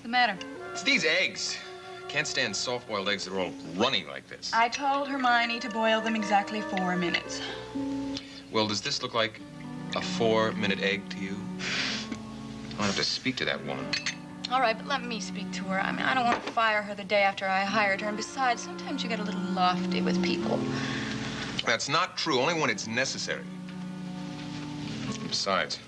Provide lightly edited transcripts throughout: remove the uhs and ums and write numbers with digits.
the matter? It's these eggs. Can't stand soft-boiled eggs that are all runny like this. I told Hermione to boil them exactly 4 minutes. Well, does this look like a 4-minute egg to you? I'll have to speak to that woman. All right, but let me speak to her. I mean, I don't want to fire her the day after I hired her. And besides, sometimes you get a little lofty with people. That's not true, only when it's necessary. And besides,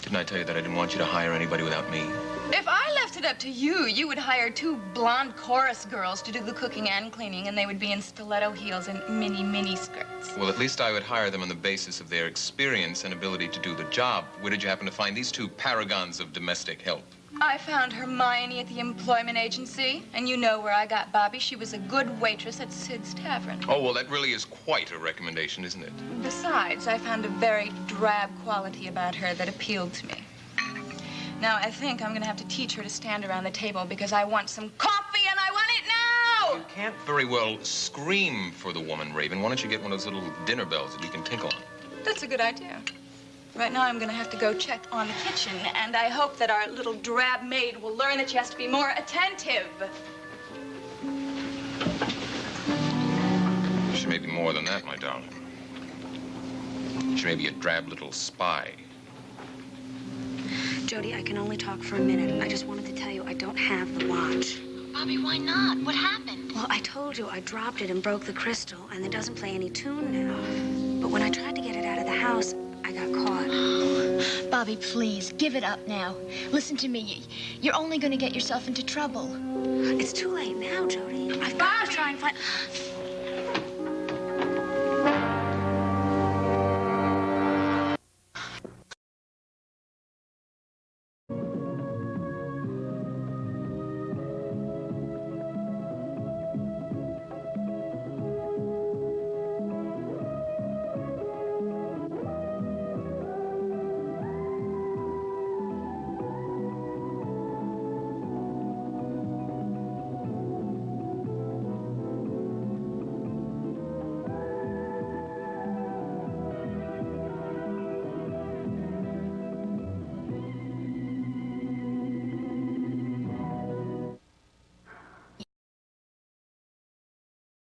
didn't I tell you that I didn't want you to hire anybody without me? If I left it up to you, you would hire 2 blonde chorus girls to do the cooking and cleaning, and they would be in stiletto heels and mini skirts. Well, at least I would hire them on the basis of their experience and ability to do the job. Where did you happen to find these 2 paragons of domestic help? I found Hermione at the employment agency, and you know where I got Bobby. She was a good waitress at Sid's Tavern. Oh, well, that really is quite a recommendation, isn't it? Besides, I found a very drab quality about her that appealed to me. Now, I think I'm going to have to teach her to stand around the table because I want some coffee and I want it now! You can't very well scream for the woman, Raven. Why don't you get one of those little dinner bells that you can tinkle on? That's a good idea. Right now, I'm going to have to go check on the kitchen, and I hope that our little drab maid will learn that she has to be more attentive. She may be more than that, my darling. She may be a drab little spy. Jody, I can only talk for a minute. I just wanted to tell you I don't have the watch. Bobby, why not? What happened? Well, I told you I dropped it and broke the crystal, and it doesn't play any tune now. But when I tried to get it out of the house, I got caught. Bobby, please, give it up now. Listen to me. You're only going to get yourself into trouble. It's too late now, Jody. I've got to try and find...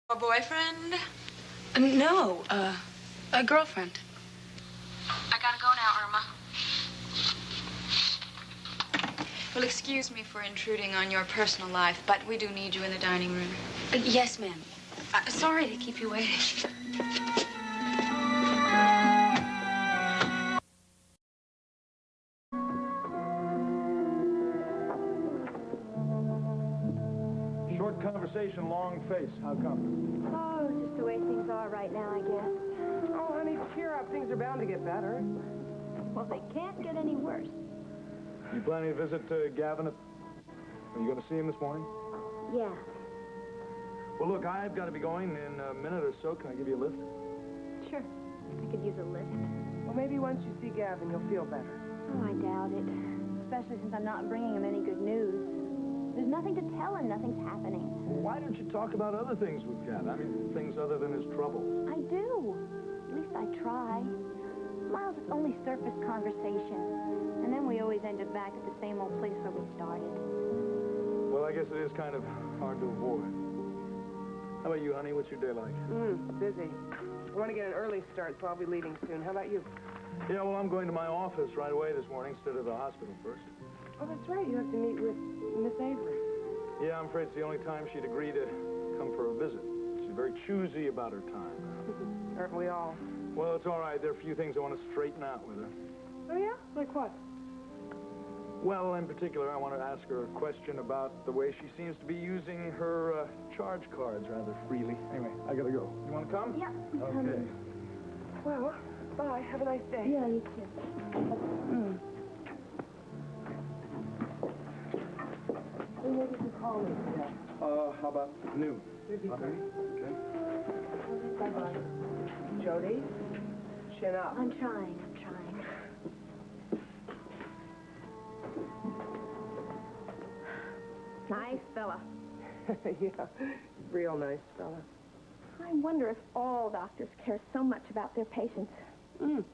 A boyfriend? No, a girlfriend. I gotta go now, Irma. Well, excuse me for intruding on your personal life, but we do need you in the dining room. Yes, ma'am. Sorry to keep you waiting. Short conversation, long face. How come? Oh, just the way things are right now, I guess. Oh, honey, cheer up. Things are bound to get better. Well, they can't get any worse. You planning to visit Gavin? Are you going to see him this morning? Yeah. Well, look, I've got to be going in a minute or so. Can I give you a lift? Sure. I could use a lift. Well, maybe once you see Gavin, you'll feel better. Oh, I doubt it. Especially since I'm not bringing him any good news. There's nothing to tell him. Nothing's happening. Well, why don't you talk about other things with Gavin? I mean, things other than his troubles. I do. At least I try. Miles, it's only surface conversation. And then we always ended back at the same old place where we started. Well, I guess it is kind of hard to avoid. How about you, honey? What's your day like? Busy. I want to get an early start, so I'll be leaving soon. How about you? Yeah, well, I'm going to my office right away this morning instead of the hospital first. Oh, that's right. You have to meet with Miss Avery. Yeah, I'm afraid it's the only time she'd agree to come for a visit. She's very choosy about her time. Aren't we all? Well, it's all right. There are a few things I want to straighten out with her. Oh, yeah? Like what? Well, in particular, I want to ask her a question about the way she seems to be using her charge cards rather freely. Anyway, I gotta go. You want to come? Yeah. Okay. Well, bye. Have a nice day. Yeah, you too. Maybe you can call me. How about noon? It'd be great. Okay. Bye-bye. Jody, chin up. I'm trying. Nice fella. Yeah, real nice fella. I wonder if all doctors care so much about their patients. Well,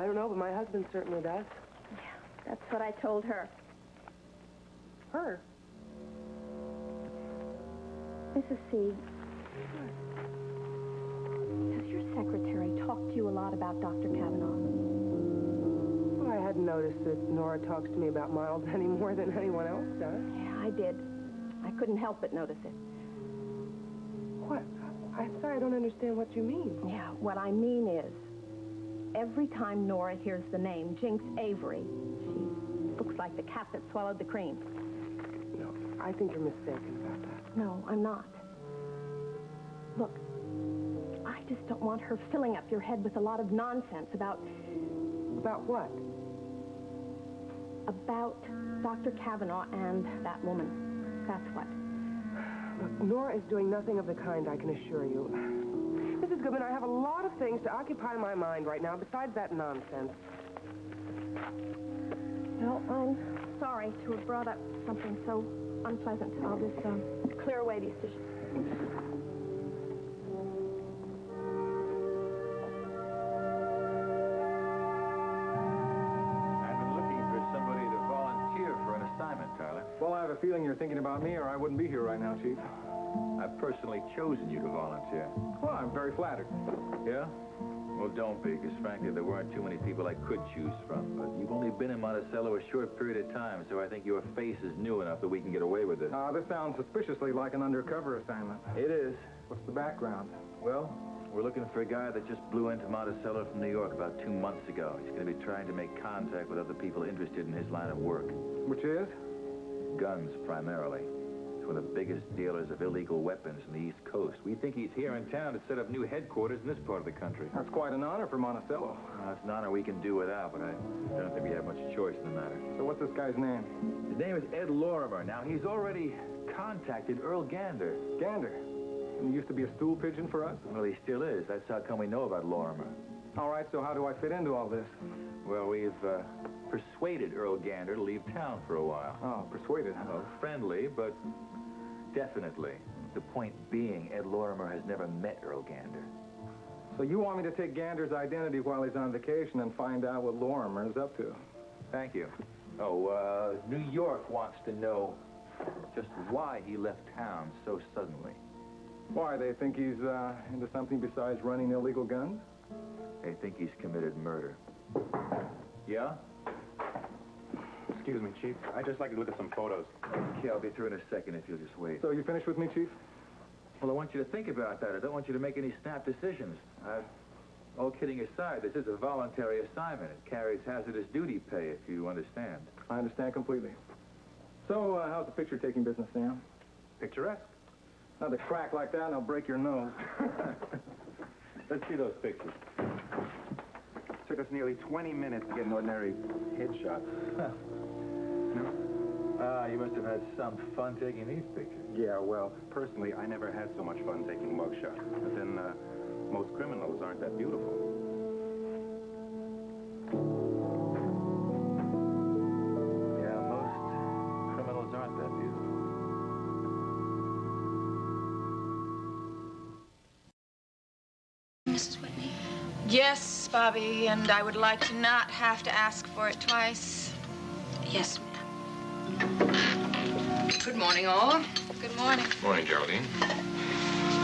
I don't know, but my husband certainly does. Yeah, that's what I told her. Her? Mrs. C, does your secretary talk to you a lot about Dr. Kavanaugh? Well, I hadn't noticed that Nora talks to me about Miles any more than anyone else does. Yeah, I did. I couldn't help but notice it. What? I'm sorry, I don't understand what you mean. Yeah, what I mean is, every time Nora hears the name Jinx Avery, she looks like the cat that swallowed the cream. No, I think you're mistaken about that. No, I'm not. Look, I just don't want her filling up your head with a lot of nonsense about... About what? About Dr. Kavanaugh and that woman. That's what. Look, Nora is doing nothing of the kind, I can assure you. Mrs. Goodman, I have a lot of things to occupy my mind right now besides that nonsense. Well, I'm sorry to have brought up something so unpleasant. I'll just clear away these dishes. I've been looking for somebody to volunteer for an assignment, Tyler. Well, I have a feeling you're thinking about me, or I wouldn't be here right now, Chief. I've personally chosen you to volunteer. Well, I'm very flattered. Yeah? Well, don't be, because frankly, there weren't too many people I could choose from. But you've only been in Monticello a short period of time, so I think your face is new enough that we can get away with this. This sounds suspiciously like an undercover assignment. It is. What's the background? Well, we're looking for a guy that just blew into Monticello from New York about 2 months ago. He's going to be trying to make contact with other people interested in his line of work. Which is? Guns, primarily. He's one of the biggest dealers of illegal weapons in the East Coast. We think he's here in town to set up new headquarters in this part of the country. That's quite an honor for Monticello. It's an honor we can do without, but I don't think we have much choice in the matter. So what's this guy's name? His name is Ed Lorimer. Now, he's already contacted Earl Gander. Gander. He used to be a stool pigeon for us? Well, he still is. That's how come we know about Lorimer. All right, so how do I fit into all this? Well, we've persuaded Earl Gander to leave town for a while. Oh, persuaded, huh? Well, friendly, but definitely. The point being, Ed Lorimer has never met Earl Gander. So you want me to take Gander's identity while he's on vacation and find out what Lorimer is up to? Thank you. Oh, New York wants to know just why he left town so suddenly. Why, they think he's into something besides running illegal guns? They think he's committed murder. Yeah? Excuse me, Chief. I'd just like to look at some photos. Okay, I'll be through in a second if you'll just wait. So you finished with me, Chief? Well, I want you to think about that. I don't want you to make any snap decisions. All kidding aside, this is a voluntary assignment. It carries hazardous duty pay, if you understand. I understand completely. So, how's the picture-taking business, Sam? Picturesque. Another crack like that and I'll break your nose. Let's see those pictures. Took us nearly 20 minutes to get an ordinary headshot. No? You must have had some fun taking these pictures. Yeah, well, personally, I never had so much fun taking mugshots. But then, most criminals aren't that beautiful. Yeah, most criminals aren't that beautiful. Mrs. Whitney? Yes, Bobby, and I would like to not have to ask for it twice. Yes, ma'am. Good morning, all. Good morning. Morning, Geraldine.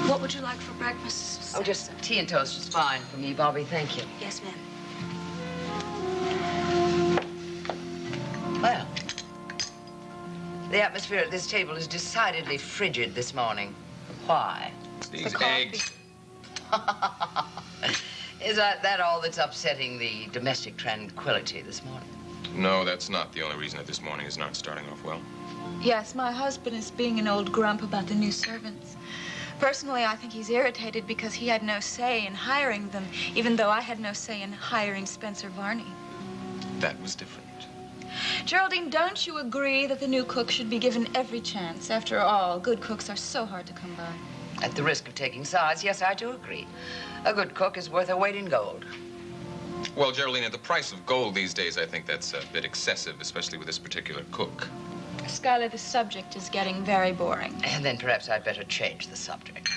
What would you like for breakfast? Oh, just tea and toast is fine for me, Bobby. Thank you. Yes, ma'am. Well, the atmosphere at this table is decidedly frigid this morning. Why? These eggs. Is that all that's upsetting the domestic tranquility this morning? No, that's not the only reason that this morning is not starting off well. Yes, my husband is being an old grump about the new servants. Personally, I think he's irritated because he had no say in hiring them, even though I had no say in hiring Spencer Varney. That was different. Geraldine, don't you agree that the new cook should be given every chance? After all, good cooks are so hard to come by. At the risk of taking sides, yes, I do agree. A good cook is worth her weight in gold. Well, Geraldine, at the price of gold these days, I think that's a bit excessive, especially with this particular cook. Skylar, the subject is getting very boring. And then perhaps I'd better change the subject.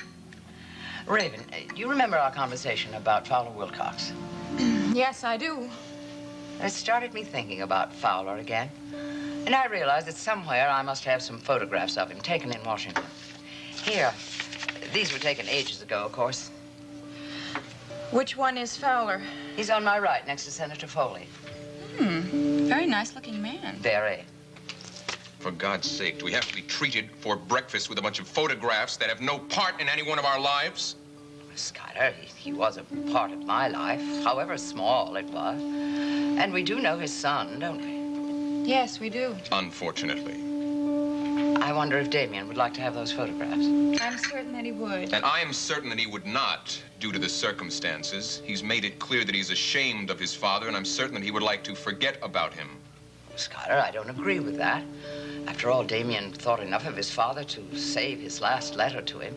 Raven, you remember our conversation about Fowler Yes, I do. It started me thinking about Fowler again. And I realized that somewhere I must have some photographs of him taken in Washington. Here. These were taken ages ago, of course. Which one is Fowler? He's on my right, next to Senator Foley. Very nice-looking man. Very. For God's sake, do we have to be treated for breakfast with a bunch of photographs that have no part in any one of our lives? Schuyler, he was a part of my life, however small it was. And we do know his son, don't we? Yes, we do. Unfortunately. I wonder if Damien would like to have those photographs. I'm certain that he would. And I am certain that he would not, due to the circumstances. He's made it clear that he's ashamed of his father, and I'm certain that he would like to forget about him. Schuyler, I don't agree with that. After all, Damien thought enough of his father to save his last letter to him.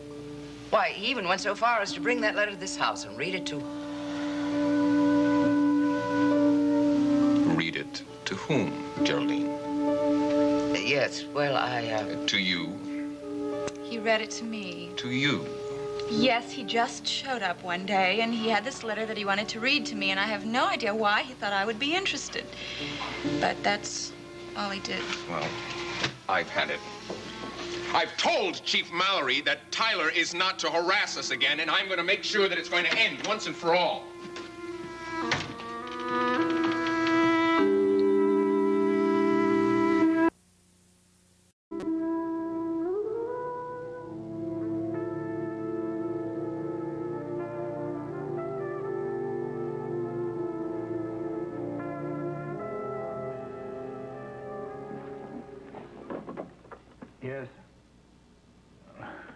Why, he even went so far as to bring that letter to this house and read it to... Read it to whom, Geraldine? Yes, well, To you. He read it to me. To you. Yes, he just showed up one day, and he had this letter that he wanted to read to me, and I have no idea why he thought I would be interested. But that's all he did. Well, I've had it. I've told Chief Mallory that Tyler is not to harass us again, and I'm going to make sure that it's going to end once and for all. Yes.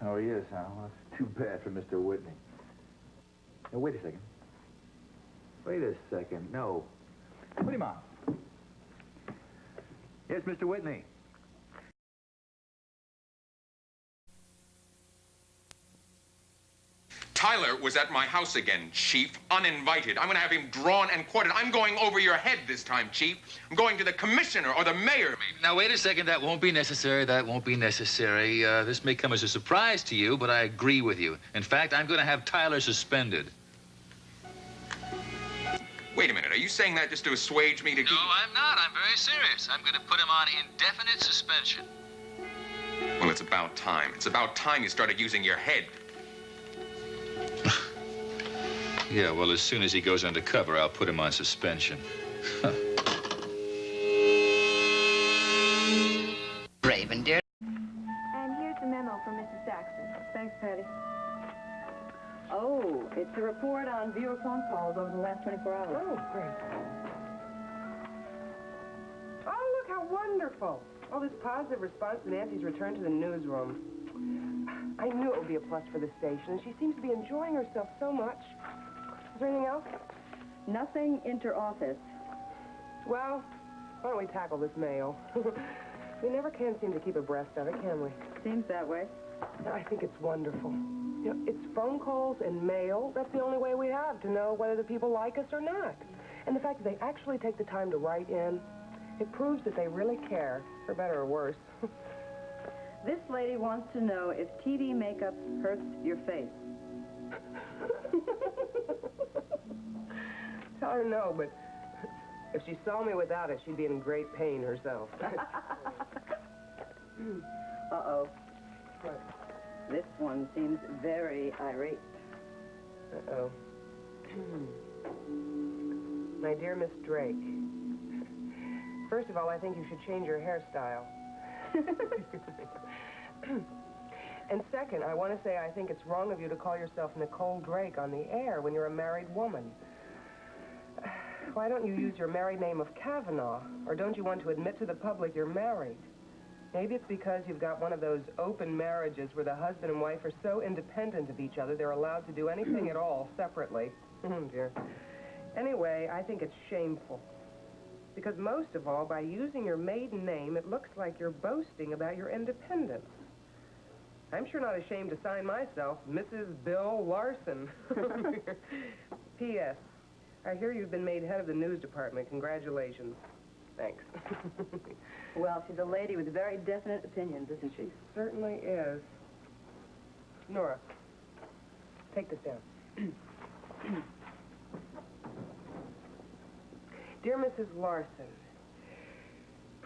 Oh, he is, huh? Well, that's too bad for Mr. Whitney. Now, wait a second. Wait a second. No. Put him on. Yes, Mr. Whitney. Tyler was at my house again, Chief, uninvited. I'm going to have him drawn and quartered. I'm going over your head this time, Chief. I'm going to the commissioner or the mayor, maybe. Now, wait a second. That won't be necessary. That won't be necessary. This may come as a surprise to you, but I agree with you. In fact, I'm going to have Tyler suspended. Wait a minute. Are you saying that just to assuage me to keep... No, I'm not. I'm very serious. I'm going to put him on indefinite suspension. Well, it's about time. It's about time you started using your head. Yeah, well, as soon as he goes undercover, I'll put him on suspension. Raven, dear. And here's the memo from Mrs. Saxon. Thanks, Patty. Oh, it's a report on viewer phone calls over the last 24 hours. Oh, great. Oh, look how wonderful. All this positive response to Nancy's return to the newsroom. I knew it would be a plus for the station, and she seems to be enjoying herself so much. Is there anything else? Nothing inter-office. Well, why don't we tackle this mail? We never can seem to keep abreast of it, can we? Seems that way. I think it's wonderful. You know, it's phone calls and mail. That's the only way we have to know whether the people like us or not. And the fact that they actually take the time to write in, it proves that they really care, for better or worse. This lady wants to know if TV makeup hurts your face. Tell her no, but if she saw me without it, she'd be in great pain herself. Uh-oh. What? This one seems very irate. Uh-oh. My dear Miss Drake, first of all, I think you should change your hairstyle. And second, I want to say I think it's wrong of you to call yourself Nicole Drake on the air when you're a married woman. Why don't you use your married name of Kavanaugh? Or don't you want to admit to the public you're married? Maybe it's because you've got one of those open marriages where the husband and wife are so independent of each other they're allowed to do anything at all separately. Oh, dear. Anyway, I think it's shameful. Because most of all, by using your maiden name, it looks like you're boasting about your independence. I'm sure not ashamed to sign myself, Mrs. Bill Larson. P.S. I hear you've been made head of the news department. Congratulations. Thanks. Well, she's a lady with very definite opinions, isn't she? Certainly is. Nora, take this down. Dear Mrs. Larson,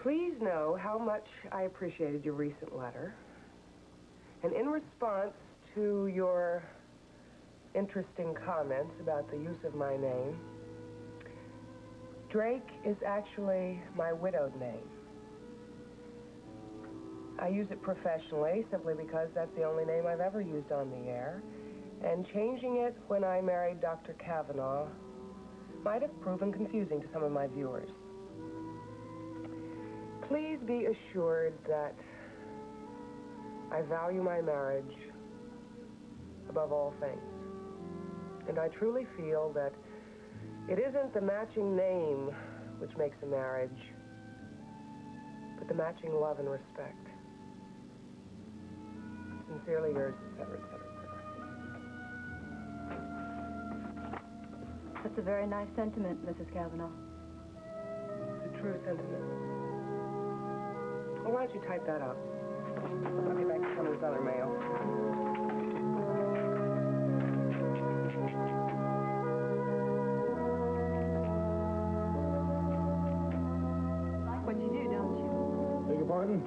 Please know how much I appreciated your recent letter. And in response to your interesting comments about the use of my name, Drake is actually my widowed name. I use it professionally simply because that's the only name I've ever used on the air. And changing it when I married Dr. Kavanaugh might have proven confusing to some of my viewers. Please be assured that I value my marriage above all things. And I truly feel that it isn't the matching name which makes a marriage, but the matching love and respect. Sincerely yours, etc., etc., etc. That's a very nice sentiment, Mrs. Kavanaugh. It's a true sentiment. Well, why don't you type that up? I'll get back to some of this other mail. You like what you do, don't you? Beg your pardon?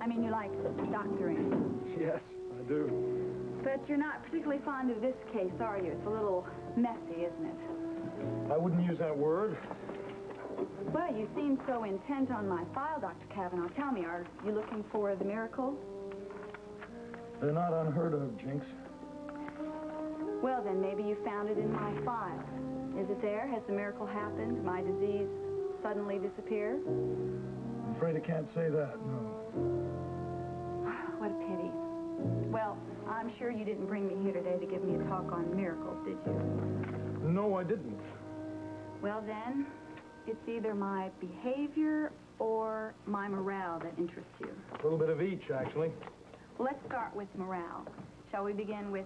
I mean, you like doctoring. Yes, I do. But you're not particularly fond of this case, are you? It's a little messy, isn't it? I wouldn't use that word. Well, you seem so intent on my file, Dr. Kavanaugh. Tell me, are you looking for the miracle? They're not unheard of, Jinx. Well, then maybe you found it in my file. Is it there? Has the miracle happened? My disease suddenly disappear? I'm afraid I can't say that, no. What a pity. Well, I'm sure you didn't bring me here today to give me a talk on miracles, did you? No, I didn't. Well, then, it's either my behavior or my morale that interests you. A little bit of each, actually. Well, let's start with morale. Shall we begin with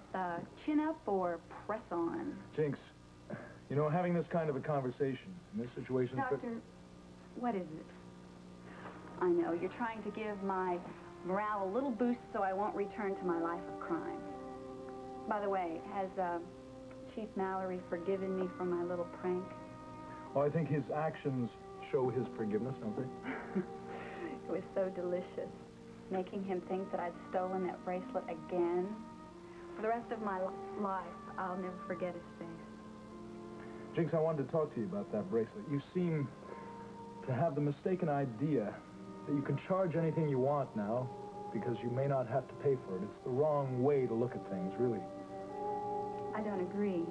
chin up or press on? Jinx, you know, having this kind of a conversation in this situation... Doctor, what is it? I know, you're trying to give my morale a little boost so I won't return to my life of crime. By the way, has Chief Mallory forgiven me for my little prank? Oh, I think his actions show his forgiveness, don't they? It was so delicious, making him think that I'd stolen that bracelet again. For the rest of my life, I'll never forget his face. Jinx, I wanted to talk to you about that bracelet. You seem to have the mistaken idea that you can charge anything you want now because you may not have to pay for it. It's the wrong way to look at things, really. I don't agree.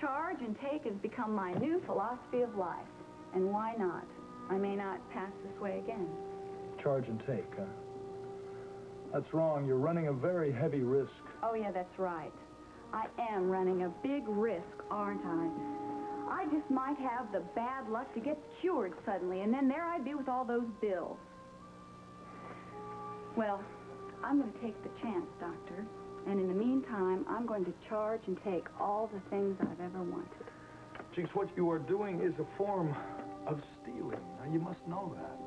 Charge and take has become my new philosophy of life. And why not? I may not pass this way again. Charge and take, huh? That's wrong. You're running a very heavy risk. Oh, yeah, that's right. I am running a big risk, aren't I? I just might have the bad luck to get cured suddenly, and then there I'd be with all those bills. Well, I'm going to take the chance, Doctor. And in the meantime, I'm going to charge and take all the things I've ever wanted. Jinx, what you are doing is a form of stealing. Now, you must know that.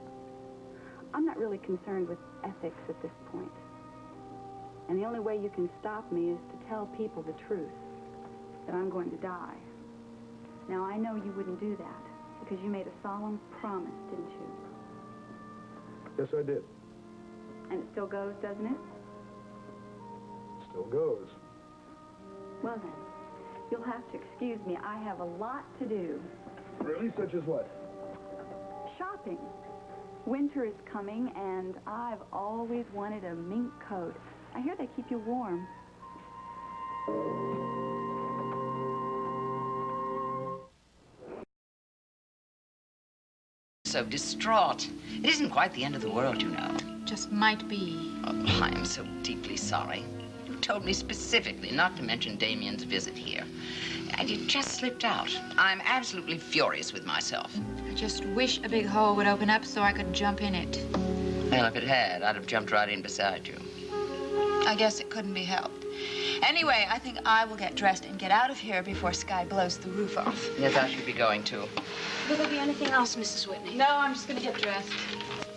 I'm not really concerned with ethics at this point. And the only way you can stop me is to tell people the truth, that I'm going to die. Now, I know you wouldn't do that, because you made a solemn promise, didn't you? Yes, I did. And it still goes, doesn't it? Still goes. Well, then, you'll have to excuse me. I have a lot to do. Really? Such as what? Shopping. Winter is coming, and I've always wanted a mink coat. I hear they keep you warm. So distraught. It isn't quite the end of the world, you know. Just might be. Oh, I am so deeply sorry. You told me specifically not to mention Damien's visit here. And it just slipped out. I'm absolutely furious with myself. I just wish a big hole would open up so I could jump in it. Well, if it had, I'd have jumped right in beside you. I guess it couldn't be helped. Anyway, I think I will get dressed and get out of here before Sky blows the roof off. Yes, I should be going too. Will there be anything else, Mrs. Whitney? No, I'm just going to get dressed.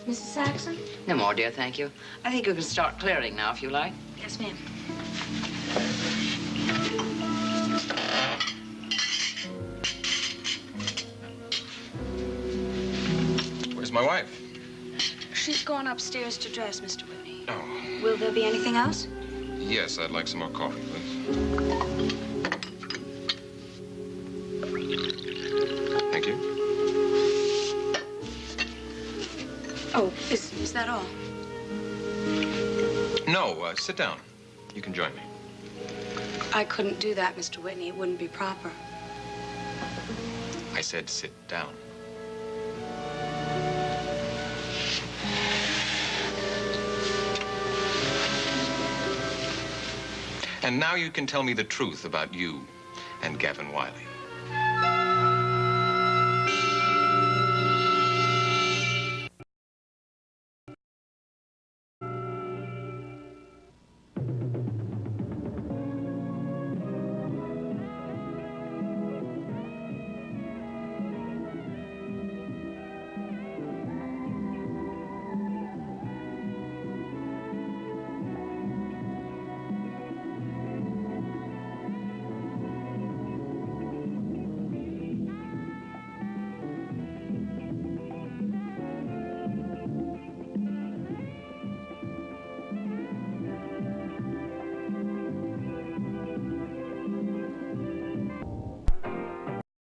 Mrs. Saxon? No more, dear, thank you. I think you can start clearing now, if you like. Yes, ma'am. Where's my wife? She's gone upstairs to dress, Mr. Whitney. Oh. Will there be anything else? Yes, I'd like some more coffee, please. Thank you. Oh, is that all? No, sit down. You can join me. I couldn't do that, Mr. Whitney. It wouldn't be proper. I said sit down. And now you can tell me the truth about you and Gavin Wiley.